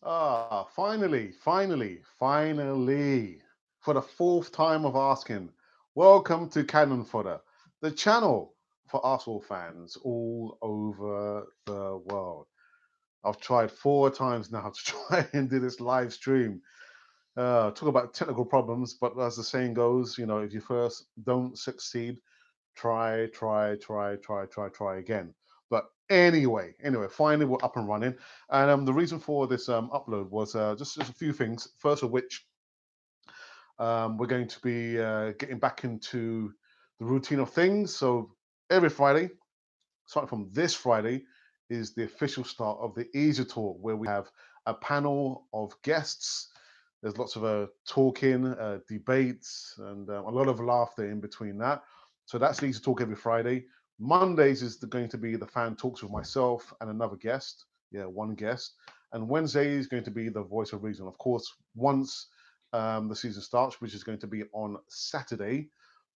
Finally, for the fourth time of asking, welcome to Cannon Fodder, the channel for Arsenal fans all over the world. I've tried four times now to try and do this live stream. Talk about technical problems, but as the saying goes, if you first don't succeed, try again. But anyway, finally we're up and running. And the reason for this upload was just a few things. First of which, we're going to be getting back into the routine of things. So every Friday, starting from this Friday, is the official start of the Easy Talk, where we have a panel of guests. There's lots of talking, debates, and a lot of laughter in between that. So that's the Easy Talk every Friday. Mondays is going to be the fan talks with myself and another guest. Yeah, one guest. And Wednesday is going to be the voice of reason. Of course, once the season starts, which is going to be on Saturday,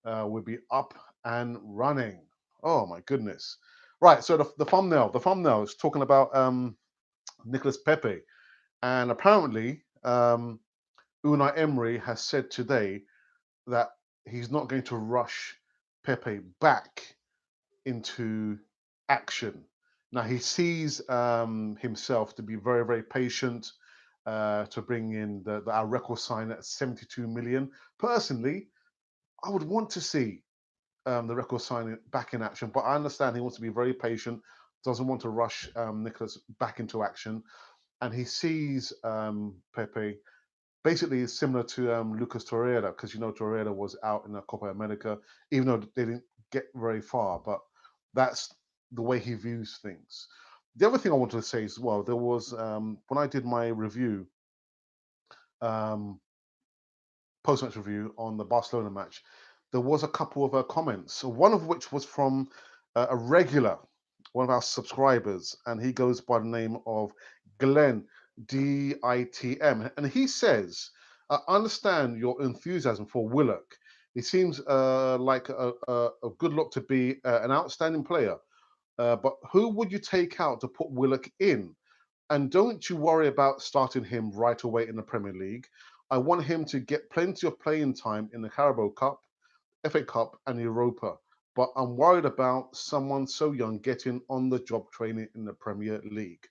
we'll be up and running. Oh my goodness! Right, so the thumbnail is talking about Nicolas Pepe, and apparently Unai Emery has said today that he's not going to rush Pepe back into action. Now he sees himself to be very, very patient to bring in our record sign at 72 million. Personally, I would want to see the record signing back in action, but I understand he wants to be very patient, doesn't want to rush Nicholas back into action, and he sees Pepe basically is similar to Lucas Torriera, because Torriera was out in the Copa America, even though they didn't get very far. But that's the way he views things. The other thing I wanted to say as well, there was when I did my review, um, post-match review on the Barcelona match, there was a couple of comments. One of which was from a regular, one of our subscribers, and he goes by the name of Glenn DITM, and he says, "I understand your enthusiasm for Willock. He seems like a good look to be an outstanding player. But who would you take out to put Willock in? And don't you worry about starting him right away in the Premier League. I want him to get plenty of playing time in the Carabao Cup, FA Cup, and Europa. But I'm worried about someone so young getting on the job training in the Premier League."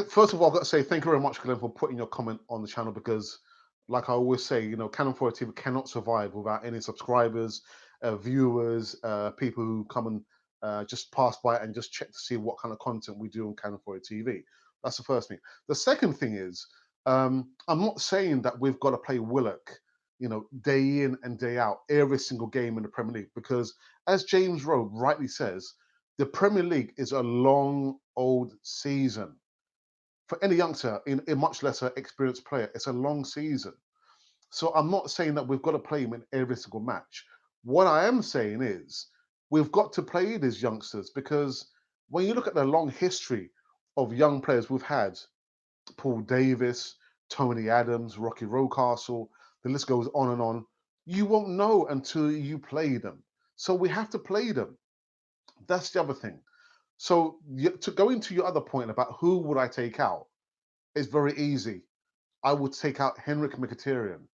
First of all, I've got to say thank you very much, Glenn, for putting your comment on the channel, because, like I always say, Canon 4 TV cannot survive without any subscribers, viewers, people who come and just pass by and just check to see what kind of content we do on Canon 4 TV. That's the first thing. The second thing is, I'm not saying that we've got to play Willock, day in and day out, every single game in the Premier League, because as James Rowe rightly says, the Premier League is a long, old season. For any youngster, in a much lesser experienced player, it's a long season. So I'm not saying that we've got to play him in every single match. What I am saying is we've got to play these youngsters, because when you look at the long history of young players we've had, Paul Davis, Tony Adams, Rocky Rocastle, the list goes on and on. You won't know until you play them. So we have to play them. That's the other thing. So to go into your other point about who would I take out, it's very easy. I would take out Henrik Mkhitaryan,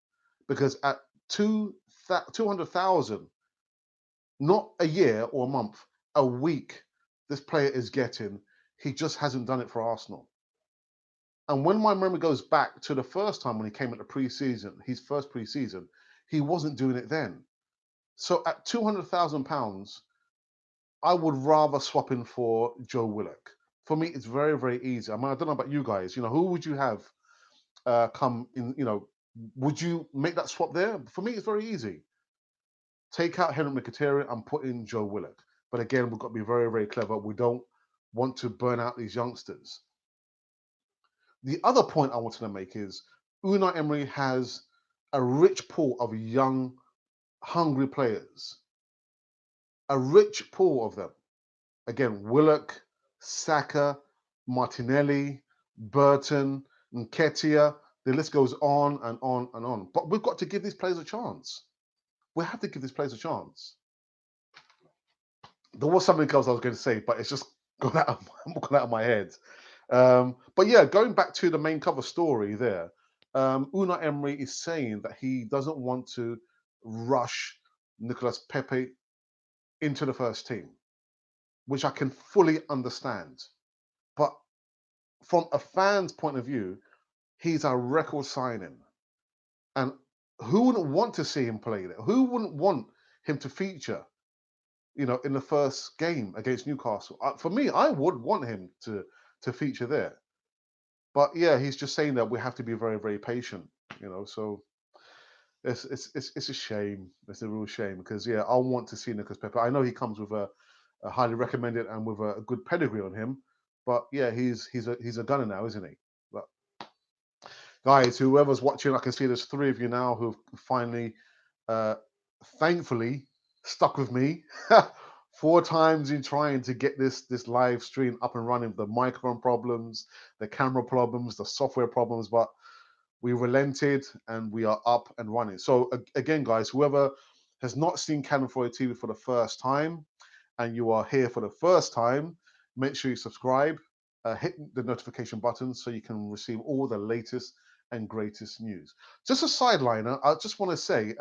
because at 200,000, not a year or a month, a week, this player is getting, he just hasn't done it for Arsenal. And when my memory goes back to the first time when he came at the pre-season, his first pre-season, he wasn't doing it then. So at £200,000, I would rather swap in for Joe Willock. For me, it's very, very easy. I mean, I don't know about you guys. Who would you have come in? Would you make that swap there? For me, it's very easy. Take out Henrik Mkhitaryan and put in Joe Willock. But again, we've got to be very, very clever. We don't want to burn out these youngsters. The other point I wanted to make is Unai Emery has a rich pool of young, hungry players. A rich pool of them. Again, Willock, Saka, Martinelli, Burton, Nketiah. The list goes on and on and on. But we've got to give these players a chance. We have to give these players a chance. There was something else I was going to say, but it's just gone out of my head. But yeah, going back to the main cover story there, Unai Emery is saying that he doesn't want to rush Nicolas Pepe into the first team, which I can fully understand. But from a fan's point of view, he's a record signing. And who wouldn't want to see him play there? Who wouldn't want him to feature, in the first game against Newcastle? For me, I would want him to feature there. But yeah, he's just saying that we have to be very, very patient, So it's a shame. It's a real shame because yeah, I want to see Nicolas Pepe. I know he comes with a highly recommended and with a good pedigree on him, but yeah, he's a gunner now, isn't he? But guys, whoever's watching, I can see there's 3 of you now who've finally, uh, thankfully, stuck with me 4 times in trying to get this live stream up and running. The microphone problems, the camera problems, the software problems, but we relented and we are up and running. So again, guys, whoever has not seen Cannon Foyer TV for the first time and you are here for the first time, make sure you subscribe, hit the notification button so you can receive all the latest and greatest news. Just a sideliner, I just want to say,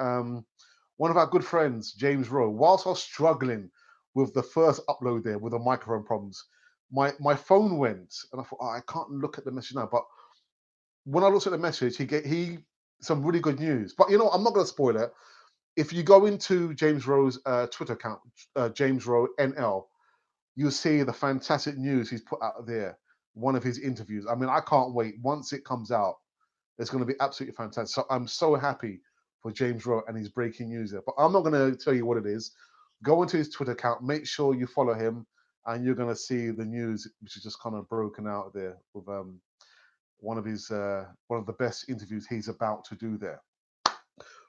one of our good friends, James Rowe, whilst I was struggling with the first upload there with the microphone problems, my phone went and I thought, I can't look at the message now. But when I looked at the message, he some really good news. But I'm not going to spoil it. If you go into James Rowe's Twitter account, James Rowe NL, you'll see the fantastic news he's put out there. One of his interviews. I mean, I can't wait. Once it comes out, it's going to be absolutely fantastic. So I'm so happy for James Rowe and his breaking news there. But I'm not going to tell you what it is. Go into his Twitter account. Make sure you follow him, and you're going to see the news, which is just kind of broken out there with one of the best interviews he's about to do there.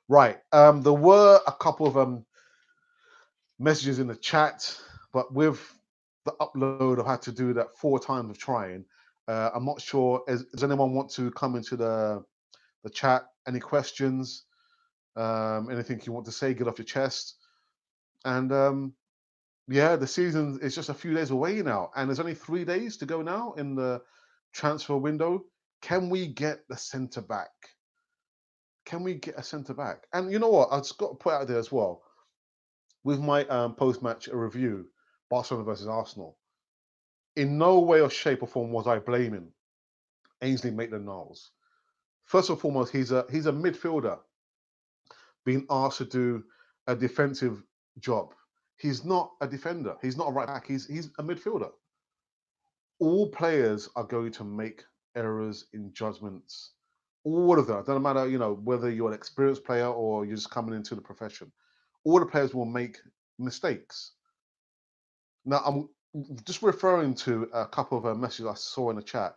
Right. There were a couple of messages in the chat, but with the upload, I've had to do that 4 times of trying. I'm not sure. Does anyone want to come into the chat? Any questions? Anything you want to say? Get off your chest. And yeah, the season is just a few days away now, and there's only 3 days to go now in the transfer window. Can we get the centre back? Can we get a centre back? And you know what? I've just got to put out there as well with my post-match review, Barcelona versus Arsenal. In no way or shape or form was I blaming Ainsley Maitland-Niles. First and foremost, he's a midfielder being asked to do a defensive job. He's not a defender. He's not a right back. He's a midfielder. All players are going to make errors in judgments. All of them. It doesn't matter, whether you're an experienced player or you're just coming into the profession. All the players will make mistakes. Now, I'm just referring to a couple of messages I saw in the chat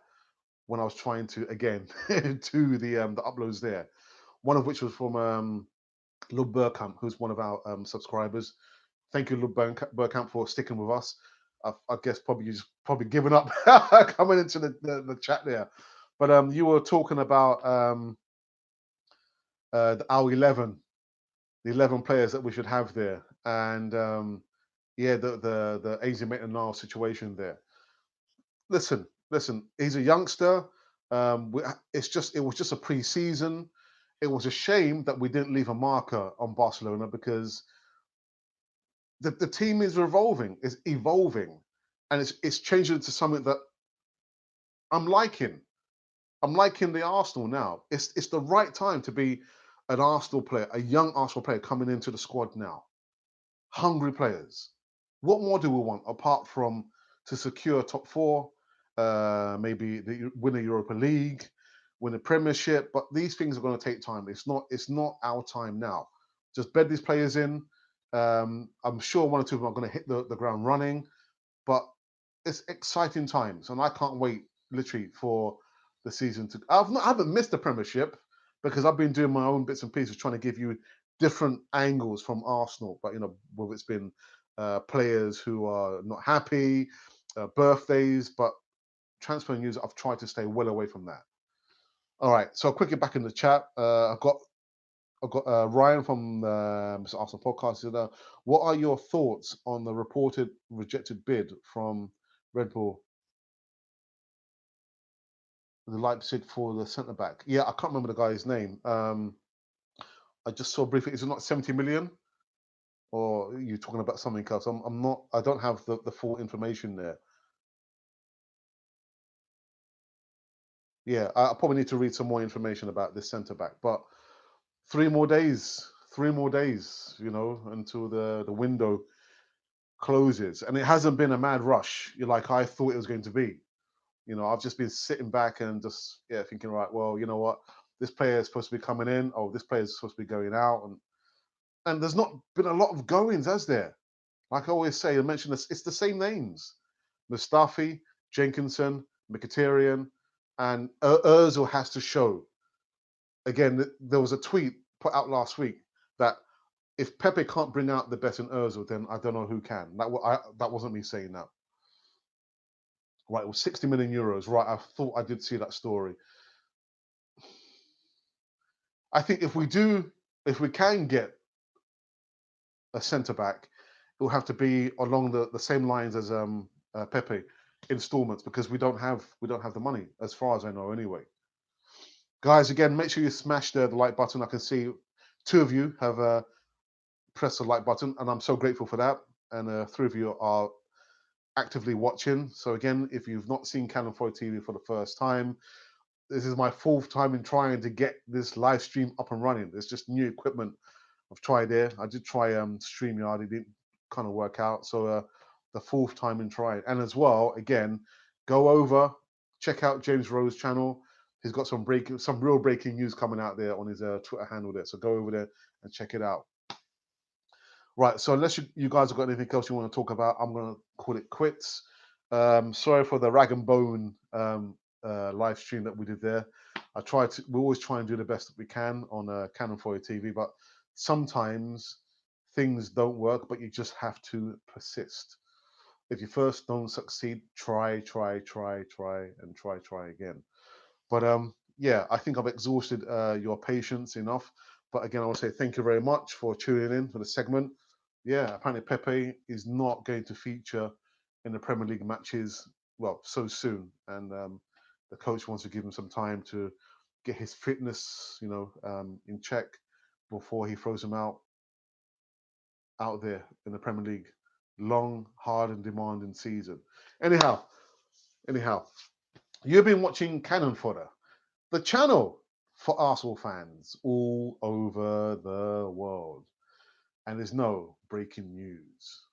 when I was trying to, again, to the uploads there. One of which was from Lub Burkamp, who's one of our subscribers. Thank you, Lub Burkamp, for sticking with us. I guess probably you've probably given up coming into the chat there. But you were talking about our 11, the 11 players that we should have there. And yeah, the Ainsley Maitland-Niles situation there. Listen, he's a youngster. It was just a pre-season. It was a shame that we didn't leave a marker on Barcelona because the team is evolving, and it's changing into something that I'm liking. I'm liking the Arsenal now. It's the right time to be an Arsenal player, a young Arsenal player coming into the squad now. Hungry players. What more do we want apart from to secure top 4, maybe win the Europa League, win the Premiership? But these things are going to take time. It's not our time now. Just bed these players in. I'm sure 1 or 2 of them are going to hit the ground running, but it's exciting times, and I can't wait literally for the season to. I haven't missed the Premiership because I've been doing my own bits and pieces, trying to give you different angles from Arsenal. But whether it's been players who are not happy, birthdays, but transfer news, I've tried to stay well away from that. All right, so quickly back in the chat, I've got Ryan from Mr. Arsenal Podcast. What are your thoughts on the reported rejected bid from Red Bull? the Leipzig for the centre back. Yeah, I can't remember the guy's name. I just saw briefly. Is it not 70 million? Or are you talking about something else? I'm not. I don't have the full information there. Yeah, I probably need to read some more information about this centre back. But 3 more days, 3 more days, until the window closes, and it hasn't been a mad rush like I thought it was going to be. I've just been sitting back and just thinking, right, well, you know what, this player is supposed to be coming in. Oh, this player is supposed to be going out, and there's not been a lot of goings, has there? Like I always say, I mention this, it's the same names: Mustafi, Jenkinson, Mkhitaryan, and Özil has to show. Again, there was a tweet put out last week that if Pepe can't bring out the best in Özil, then I don't know who can. That wasn't me saying that. Right, it was 60 million euros. Right, I thought I did see that story. I think if we can get a centre back, it will have to be along the same lines as Pepe, installments, because we don't have the money, as far as I know, anyway. Guys, again, make sure you smash the like button. I can see 2 of you have pressed the like button, and I'm so grateful for that. And 3 of you are actively watching. So again, if you've not seen Cannon Foy TV for the first time, this is my 4th time in trying to get this live stream up and running. There's just new equipment I've tried there. I did try StreamYard. It didn't kind of work out. So the 4th time in trying. And as well, again, go over, check out James Rowe's channel. He's got some real breaking news coming out there on his Twitter handle there. So go over there and check it out. Right, so unless you guys have got anything else you want to talk about, I'm going to call it quits. Sorry for the rag and bone live stream that we did there. We always try and do the best that we can on Cannon Foy TV, but sometimes things don't work, but you just have to persist. If you first don't succeed, try again. But yeah, I think I've exhausted your patience enough. But again, I want to say thank you very much for tuning in for the segment. Yeah, apparently Pepe is not going to feature in the Premier League matches, well, so soon. And the coach wants to give him some time to get his fitness, in check before he throws him out there in the Premier League. Long, hard, and demanding season. Anyhow, you've been watching Cannon Fodder, the channel for Arsenal fans all over the world. And there's no breaking news.